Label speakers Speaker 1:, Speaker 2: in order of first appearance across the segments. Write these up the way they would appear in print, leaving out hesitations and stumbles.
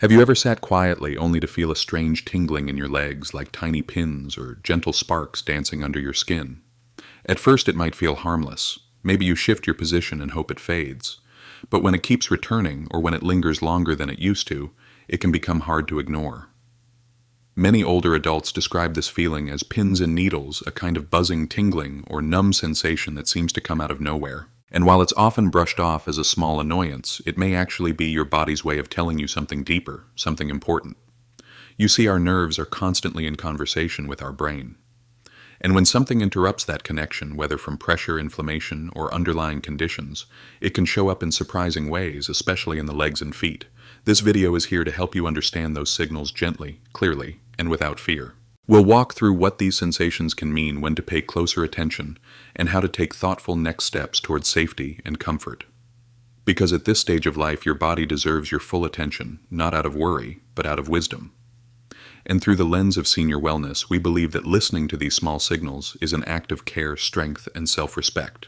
Speaker 1: Have you ever sat quietly only to feel a strange tingling in your legs, like tiny pins or gentle sparks dancing under your skin? At first it might feel harmless. Maybe you shift your position and hope it fades. But when it keeps returning, or when it lingers longer than it used to, it can become hard to ignore. Many older adults describe this feeling as pins and needles, a kind of buzzing, tingling, or numb sensation that seems to come out of nowhere. And while it's often brushed off as a small annoyance, it may actually be your body's way of telling you something deeper, something important. You see, our nerves are constantly in conversation with our brain. And when something interrupts that connection, whether from pressure, inflammation, or underlying conditions, it can show up in surprising ways, especially in the legs and feet. This video is here to help you understand those signals gently, clearly, and without fear. We'll walk through what these sensations can mean, when to pay closer attention, and how to take thoughtful next steps towards safety and comfort. Because at this stage of life, your body deserves your full attention, not out of worry, but out of wisdom. And through the lens of senior wellness, we believe that listening to these small signals is an act of care, strength, and self-respect.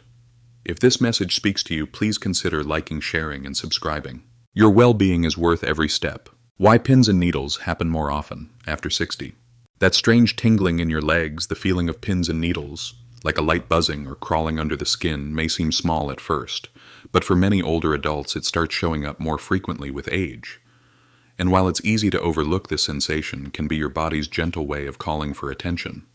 Speaker 1: If this message speaks to you, please consider liking, sharing, and subscribing. Your well-being is worth every step. Why pins and needles happen more often after 60. That strange tingling in your legs, the feeling of pins and needles, like a light buzzing or crawling under the skin, may seem small at first, but for many older adults it starts showing up more frequently with age. And while it's easy to overlook this sensation, it can be your body's gentle way of calling for attention.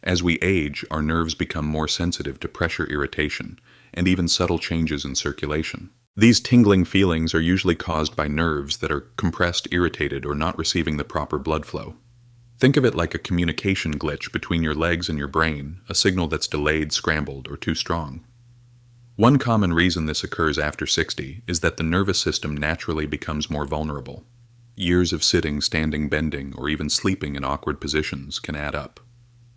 Speaker 1: As we age, our nerves become more sensitive to pressure, irritation, and even subtle changes in circulation. These tingling feelings are usually caused by nerves that are compressed, irritated, or not receiving the proper blood flow. Think of it like a communication glitch between your legs and your brain, a signal that's delayed, scrambled, or too strong. One common reason this occurs after 60 is that the nervous system naturally becomes more vulnerable. Years of sitting, standing, bending, or even sleeping in awkward positions can add up.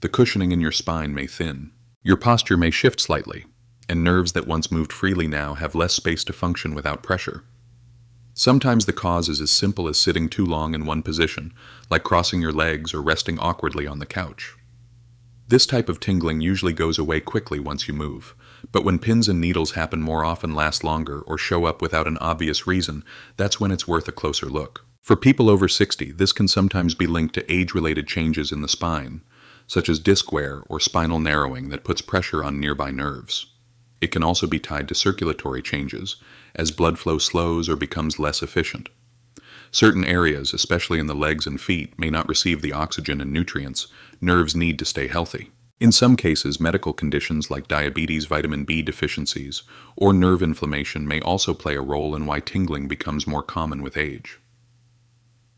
Speaker 1: The cushioning in your spine may thin. Your posture may shift slightly, and nerves that once moved freely now have less space to function without pressure. Sometimes the cause is as simple as sitting too long in one position, like crossing your legs or resting awkwardly on the couch. This type of tingling usually goes away quickly once you move, but when pins and needles happen more often, last longer, or show up without an obvious reason, that's when it's worth a closer look. For people over 60, this can sometimes be linked to age-related changes in the spine, such as disc wear or spinal narrowing that puts pressure on nearby nerves. It can also be tied to circulatory changes, as blood flow slows or becomes less efficient. Certain areas, especially in the legs and feet, may not receive the oxygen and nutrients nerves need to stay healthy. In some cases, medical conditions like diabetes, vitamin B deficiencies, or nerve inflammation may also play a role in why tingling becomes more common with age.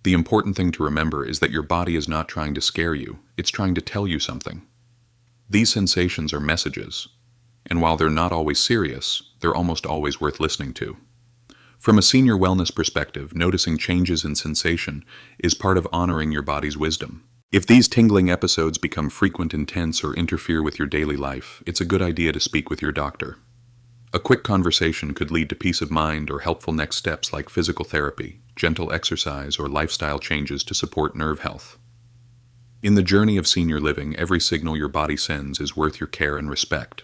Speaker 1: The important thing to remember is that your body is not trying to scare you, it's trying to tell you something. These sensations are messages, and while they're not always serious, they're almost always worth listening to. From a senior wellness perspective, noticing changes in sensation is part of honoring your body's wisdom. If these tingling episodes become frequent, intense, or interfere with your daily life, it's a good idea to speak with your doctor. A quick conversation could lead to peace of mind or helpful next steps like physical therapy, gentle exercise, or lifestyle changes to support nerve health. In the journey of senior living, every signal your body sends is worth your care and respect.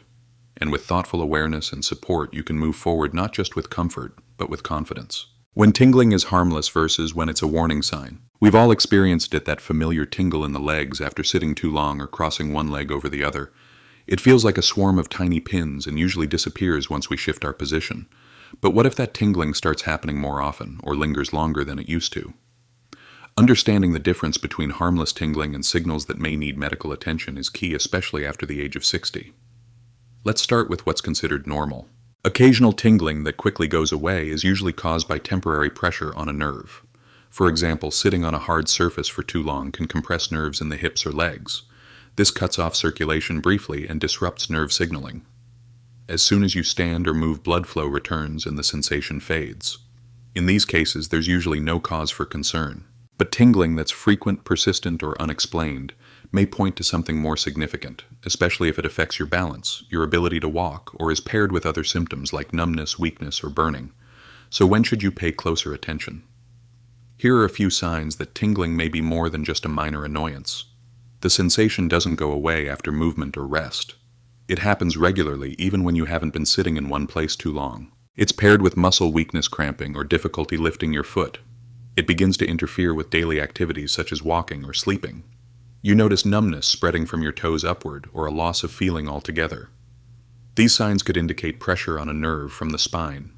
Speaker 1: And with thoughtful awareness and support, you can move forward not just with comfort, but with confidence. When tingling is harmless versus when it's a warning sign. We've all experienced it, that familiar tingle in the legs after sitting too long or crossing one leg over the other. It feels like a swarm of tiny pins and usually disappears once we shift our position. But what if that tingling starts happening more often or lingers longer than it used to? Understanding the difference between harmless tingling and signals that may need medical attention is key, especially after the age of 60. Let's start with what's considered normal. Occasional tingling that quickly goes away is usually caused by temporary pressure on a nerve. For example, sitting on a hard surface for too long can compress nerves in the hips or legs. This cuts off circulation briefly and disrupts nerve signaling. As soon as you stand or move, blood flow returns and the sensation fades. In these cases, there's usually no cause for concern. But tingling that's frequent, persistent, or unexplained may point to something more significant, especially if it affects your balance, your ability to walk, or is paired with other symptoms like numbness, weakness, or burning. So when should you pay closer attention? Here are a few signs that tingling may be more than just a minor annoyance. The sensation doesn't go away after movement or rest. It happens regularly, even when you haven't been sitting in one place too long. It's paired with muscle weakness, cramping, or difficulty lifting your foot. It begins to interfere with daily activities such as walking or sleeping. You notice numbness spreading from your toes upward or a loss of feeling altogether. These signs could indicate pressure on a nerve from the spine,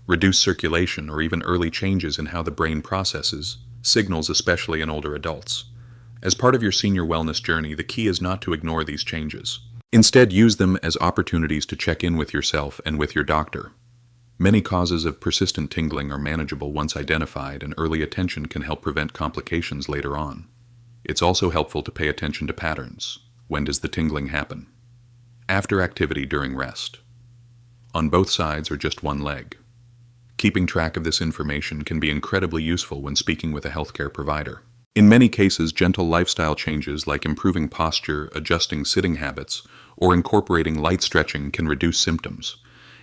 Speaker 1: reduced circulation, or even early changes in how the brain processes signals, especially in older adults. As part of your senior wellness journey, the key is not to ignore these changes. Instead, use them as opportunities to check in with yourself and with your doctor. Many causes of persistent tingling are manageable once identified, and early attention can help prevent complications later on. It's also helpful to pay attention to patterns. When does the tingling happen? After activity, during rest, on both sides or just one leg. Keeping track of this information can be incredibly useful when speaking with a healthcare provider. In many cases, gentle lifestyle changes like improving posture, adjusting sitting habits, or incorporating light stretching can reduce symptoms.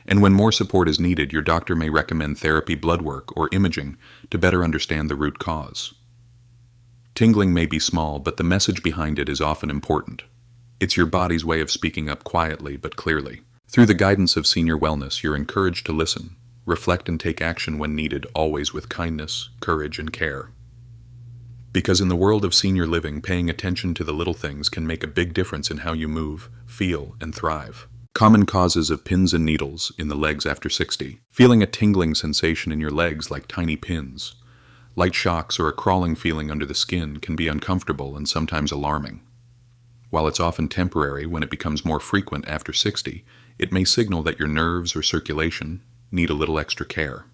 Speaker 1: And when more support is needed, your doctor may recommend therapy, blood work, or imaging to better understand the root cause. Tingling may be small, but the message behind it is often important. It's your body's way of speaking up quietly but clearly. Through the guidance of senior wellness, you're encouraged to listen, reflect, and take action when needed, always with kindness, courage, and care. Because in the world of senior living, paying attention to the little things can make a big difference in how you move, feel, and thrive. Common causes of pins and needles in the legs after 60. Feeling a tingling sensation in your legs like tiny pins. Light shocks or a crawling feeling under the skin can be uncomfortable and sometimes alarming. While it's often temporary, when it becomes more frequent after 60, it may signal that your nerves or circulation need a little extra care.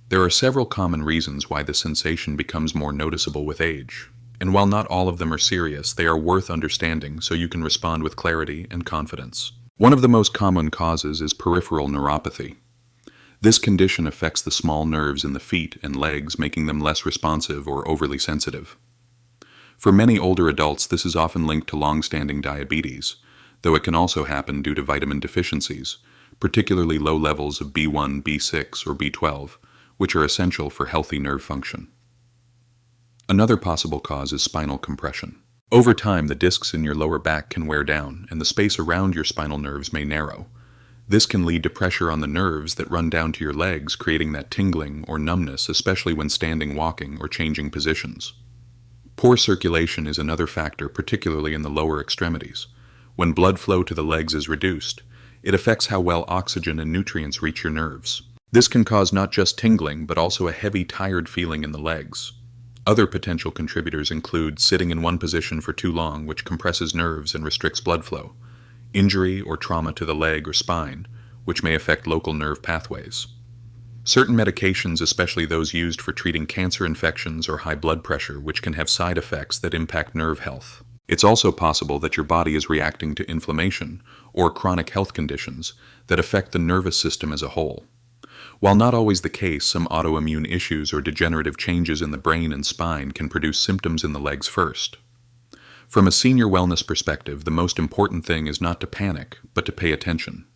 Speaker 1: There are several common reasons why the sensation becomes more noticeable with age, and while not all of them are serious, they are worth understanding so you can respond with clarity and confidence. One of the most common causes is peripheral neuropathy. This condition affects the small nerves in the feet and legs, making them less responsive or overly sensitive. For many older adults, this is often linked to long-standing diabetes, though it can also happen due to vitamin deficiencies, particularly low levels of B1, B6, or B12, which are essential for healthy nerve function. Another possible cause is spinal compression. Over time, the discs in your lower back can wear down, and the space around your spinal nerves may narrow. This can lead to pressure on the nerves that run down to your legs, creating that tingling or numbness, especially when standing, walking, or changing positions. Poor circulation is another factor, particularly in the lower extremities. When blood flow to the legs is reduced, it affects how well oxygen and nutrients reach your nerves. This can cause not just tingling, but also a heavy, tired feeling in the legs. Other potential contributors include sitting in one position for too long, which compresses nerves and restricts blood flow, injury or trauma to the leg or spine, which may affect local nerve pathways. Certain medications, especially those used for treating cancer infections or high blood pressure, which can have side effects that impact nerve health. It's also possible that your body is reacting to inflammation or chronic health conditions that affect the nervous system as a whole. While not always the case, some autoimmune issues or degenerative changes in the brain and spine can produce symptoms in the legs first. From a senior wellness perspective, the most important thing is not to panic, but to pay attention.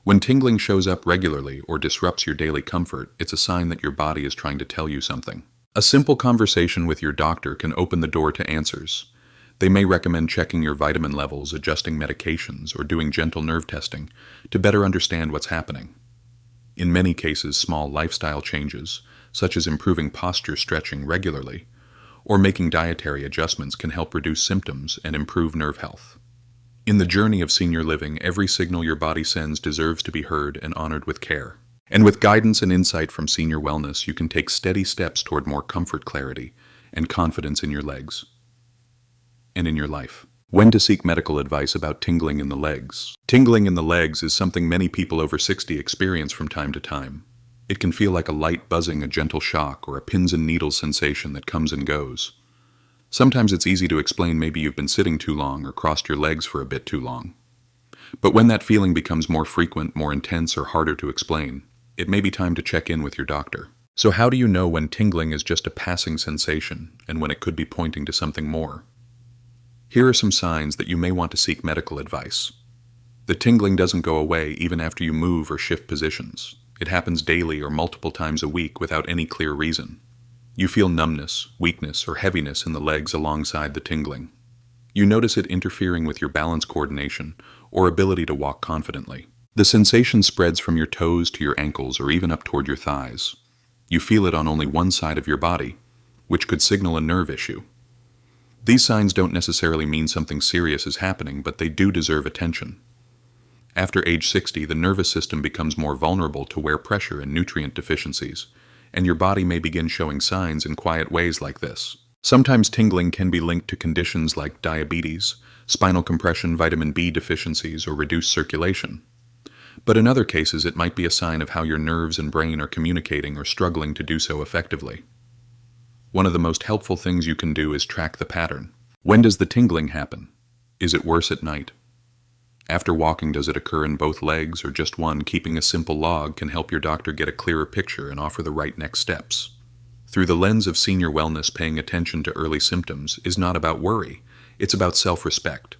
Speaker 1: When tingling shows up regularly or disrupts your daily comfort, it's a sign that your body is trying to tell you something. A simple conversation with your doctor can open the door to answers. They may recommend checking your vitamin levels, adjusting medications, or doing gentle nerve testing to better understand what's happening. In many cases, small lifestyle changes, such as improving posture, stretching regularly, or making dietary adjustments, can help reduce symptoms and improve nerve health. In the journey of senior living, every signal your body sends deserves to be heard and honored with care. And with guidance and insight from Senior Wellness, you can take steady steps toward more comfort, clarity, and confidence in your legs and in your life. When to seek medical advice about tingling in the legs. Tingling in the legs is something many people over 60 experience from time to time. It can feel like a light buzzing, a gentle shock, or a pins and needles sensation that comes and goes. Sometimes it's easy to explain, maybe you've been sitting too long or crossed your legs for a bit too long. But when that feeling becomes more frequent, more intense, or harder to explain, it may be time to check in with your doctor. So how do you know when tingling is just a passing sensation and when it could be pointing to something more? Here are some signs that you may want to seek medical advice. The tingling doesn't go away even after you move or shift positions. It happens daily or multiple times a week without any clear reason. You feel numbness, weakness, or heaviness in the legs alongside the tingling. You notice it interfering with your balance coordination or ability to walk confidently. The sensation spreads from your toes to your ankles or even up toward your thighs. You feel it on only one side of your body, which could signal a nerve issue. These signs don't necessarily mean something serious is happening, but they do deserve attention. After age 60, the nervous system becomes more vulnerable to wear pressure and nutrient deficiencies, and your body may begin showing signs in quiet ways like this. Sometimes tingling can be linked to conditions like diabetes, spinal compression, vitamin B deficiencies, or reduced circulation. But in other cases, it might be a sign of how your nerves and brain are communicating or struggling to do so effectively. One of the most helpful things you can do is track the pattern. When does the tingling happen? Is it worse at night? After walking, does it occur in both legs or just one? Keeping a simple log can help your doctor get a clearer picture and offer the right next steps. Through the lens of senior wellness, paying attention to early symptoms is not about worry. It's about self-respect.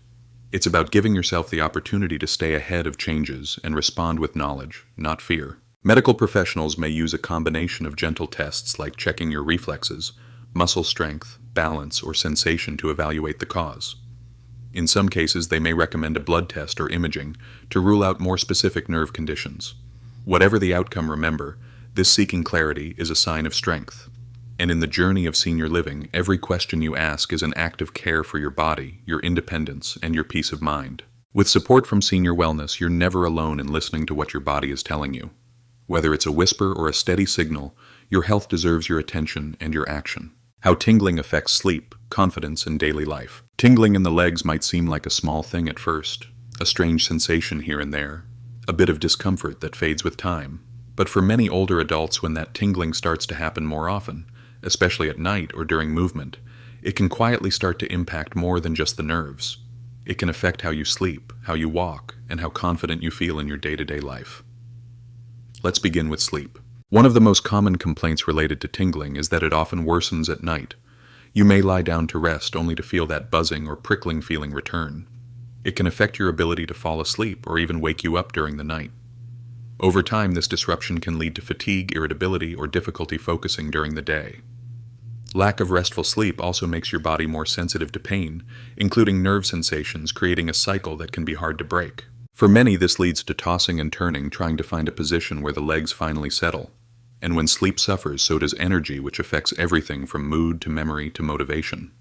Speaker 1: It's about giving yourself the opportunity to stay ahead of changes and respond with knowledge, not fear. Medical professionals may use a combination of gentle tests like checking your reflexes, muscle strength, balance, or sensation to evaluate the cause. In some cases, they may recommend a blood test or imaging to rule out more specific nerve conditions. Whatever the outcome, remember, this seeking clarity is a sign of strength. And in the journey of senior living, every question you ask is an act of care for your body, your independence, and your peace of mind. With support from Senior Wellness, you're never alone in listening to what your body is telling you. Whether it's a whisper or a steady signal, your health deserves your attention and your action. How tingling affects sleep, confidence, and daily life. Tingling in the legs might seem like a small thing at first, a strange sensation here and there, a bit of discomfort that fades with time. But for many older adults, when that tingling starts to happen more often, especially at night or during movement, it can quietly start to impact more than just the nerves. It can affect how you sleep, how you walk, and how confident you feel in your day-to-day life. Let's begin with sleep. One of the most common complaints related to tingling is that it often worsens at night. You may lie down to rest only to feel that buzzing or prickling feeling return. It can affect your ability to fall asleep or even wake you up during the night. Over time, this disruption can lead to fatigue, irritability, or difficulty focusing during the day. Lack of restful sleep also makes your body more sensitive to pain, including nerve sensations, creating a cycle that can be hard to break. For many, this leads to tossing and turning, trying to find a position where the legs finally settle. And when sleep suffers, so does energy, which affects everything from mood to memory to motivation.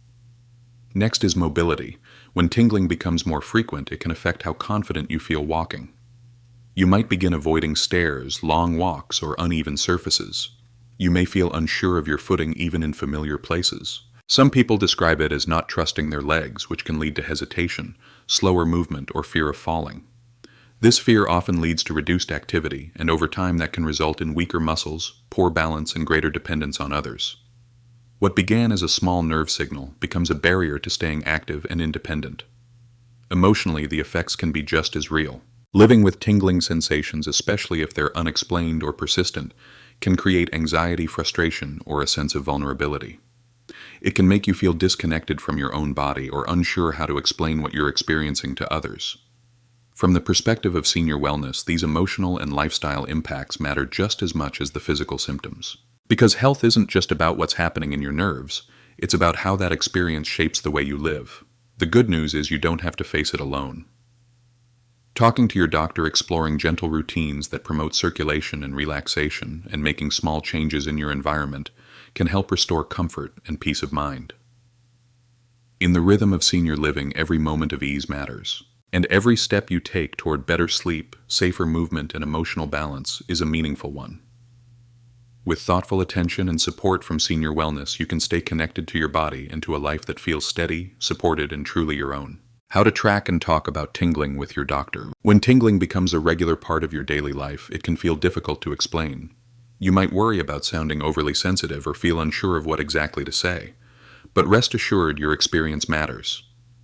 Speaker 1: Next is mobility. When tingling becomes more frequent, it can affect how confident you feel walking. You might begin avoiding stairs, long walks, or uneven surfaces. You may feel unsure of your footing even in familiar places. Some people describe it as not trusting their legs, which can lead to hesitation, slower movement, or fear of falling. This fear often leads to reduced activity, and over time that can result in weaker muscles, poor balance, and greater dependence on others. What began as a small nerve signal becomes a barrier to staying active and independent. Emotionally, the effects can be just as real. Living with tingling sensations, especially if they're unexplained or persistent, can create anxiety, frustration, or a sense of vulnerability. It can make you feel disconnected from your own body or unsure how to explain what you're experiencing to others. From the perspective of senior wellness, these emotional and lifestyle impacts matter just as much as the physical symptoms. Because health isn't just about what's happening in your nerves, it's about how that experience shapes the way you live. The good news is you don't have to face it alone. Talking to your doctor, exploring gentle routines that promote circulation and relaxation, and making small changes in your environment can help restore comfort and peace of mind. In the rhythm of senior living, every moment of ease matters. And every step you take toward better sleep, safer movement, and emotional balance is a meaningful one. With thoughtful attention and support from Senior Wellness, you can stay connected to your body and to a life that feels steady, supported, and truly your own. How to track and talk about tingling with your doctor. When tingling becomes a regular part of your daily life, it can feel difficult to explain. You might worry about sounding overly sensitive or feel unsure of what exactly to say. But rest assured, your experience matters.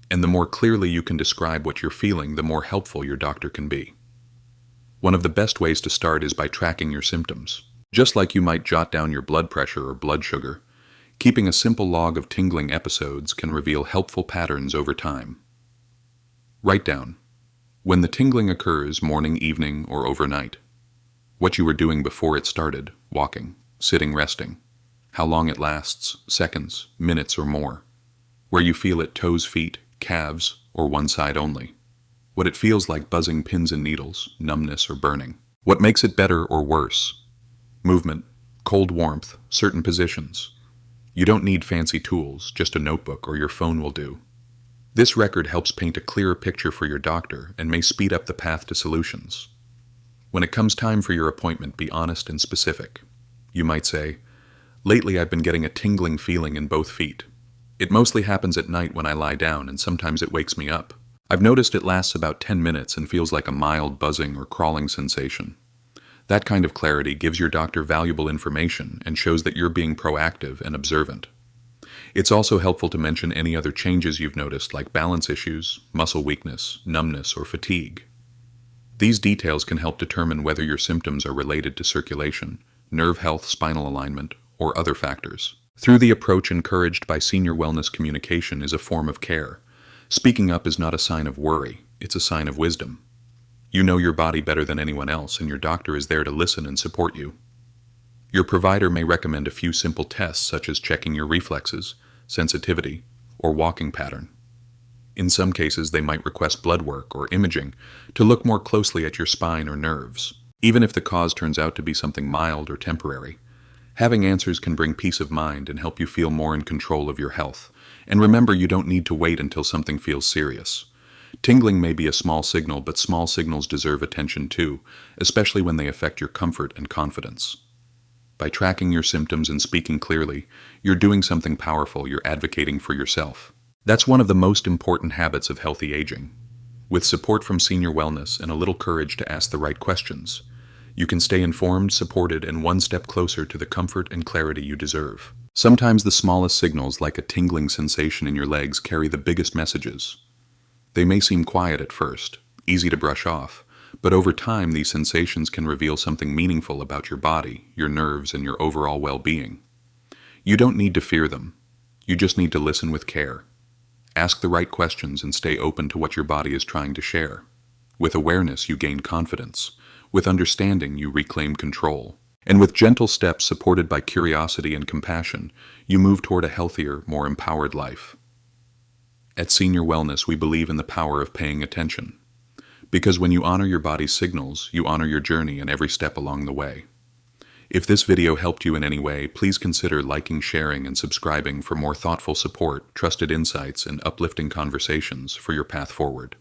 Speaker 1: And the more clearly you can describe what you're feeling, the more helpful your doctor can be. One of the best ways to start is by tracking your symptoms. Just like you might jot down your blood pressure or blood sugar, keeping a simple log of tingling episodes can reveal helpful patterns over time. Write down when the tingling occurs, morning, evening, or overnight. What you were doing before it started, walking, sitting, resting. How long it lasts, seconds, minutes, or more. Where you feel it, toes, feet, calves, or one side only. What it feels like, buzzing, pins and needles, numbness, or burning. What makes it better or worse? Movement, Cold warmth, certain positions. You don't need fancy tools, just a notebook or your phone will do. This record helps paint a clearer picture for your doctor and may speed up the path to solutions. When it comes time for your appointment, be honest and specific. You might say, "Lately I've been getting a tingling feeling in both feet. It mostly happens at night when I lie down and sometimes it wakes me up. I've noticed it lasts about 10 minutes and feels like a mild buzzing or crawling sensation." That kind of clarity gives your doctor valuable information and shows that you're being proactive and observant. It's also helpful to mention any other changes you've noticed, like balance issues, muscle weakness, numbness, or fatigue. These details can help determine whether your symptoms are related to circulation, nerve health, spinal alignment, or other factors. Through the approach encouraged by senior wellness communication is a form of care. Speaking up is not a sign of worry, it's a sign of wisdom. You know your body better than anyone else, and your doctor is there to listen and support you. Your provider may recommend a few simple tests such as checking your reflexes, sensitivity, or walking pattern. In some cases, they might request blood work or imaging to look more closely at your spine or nerves. Even if the cause turns out to be something mild or temporary, having answers can bring peace of mind and help you feel more in control of your health. And remember, you don't need to wait until something feels serious. Tingling may be a small signal, but small signals deserve attention too, especially when they affect your comfort and confidence. By tracking your symptoms and speaking clearly, you're doing something powerful. You're advocating for yourself. That's one of the most important habits of healthy aging. With support from senior wellness and a little courage to ask the right questions, you can stay informed, supported, and one step closer to the comfort and clarity you deserve. Sometimes the smallest signals, like a tingling sensation in your legs, carry the biggest messages. They may seem quiet at first, easy to brush off, but over time these sensations can reveal something meaningful about your body, your nerves, and your overall well-being. You don't need to fear them. You just need to listen with care. Ask the right questions and stay open to what your body is trying to share. With awareness, you gain confidence. With understanding, you reclaim control. And with gentle steps supported by curiosity and compassion, you move toward a healthier, more empowered life. At Senior Wellness, we believe in the power of paying attention. Because when you honor your body's signals, you honor your journey and every step along the way. If this video helped you in any way, please consider liking, sharing, and subscribing for more thoughtful support, trusted insights, and uplifting conversations for your path forward.